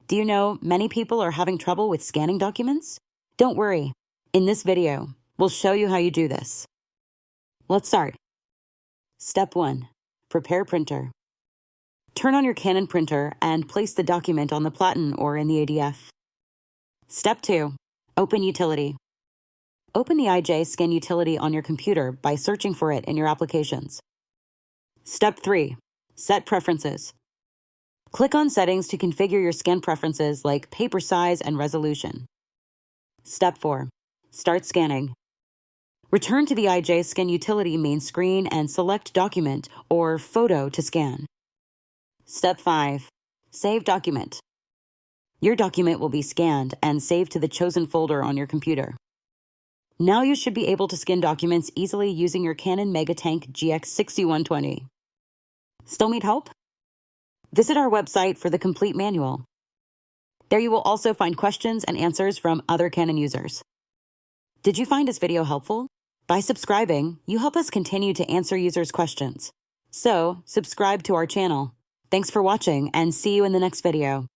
Do you know many people are having trouble with scanning documents? Don't worry. In this video, we'll show you how you do this. Let's start. Step 1. Prepare printer. Turn on your Canon printer and place the document on the platen or in the ADF. Step 2. Open utility. Open the iScan utility on your computer by searching for it in your applications. Step 3. Set preferences. Click on Settings to configure your scan preferences like paper size and resolution. Step 4. Start scanning. Return to the iScan utility main screen and select Document or Photo to scan. Step 5. Save document. Your document will be scanned and saved to the chosen folder on your computer. Now you should be able to scan documents easily using your Canon MegaTank GX6120. Still need help? Visit our website for the complete manual. There you will also find questions and answers from other Canon users. Did you find this video helpful? By subscribing, you help us continue to answer users' questions. So, subscribe to our channel. Thanks for watching and see you in the next video.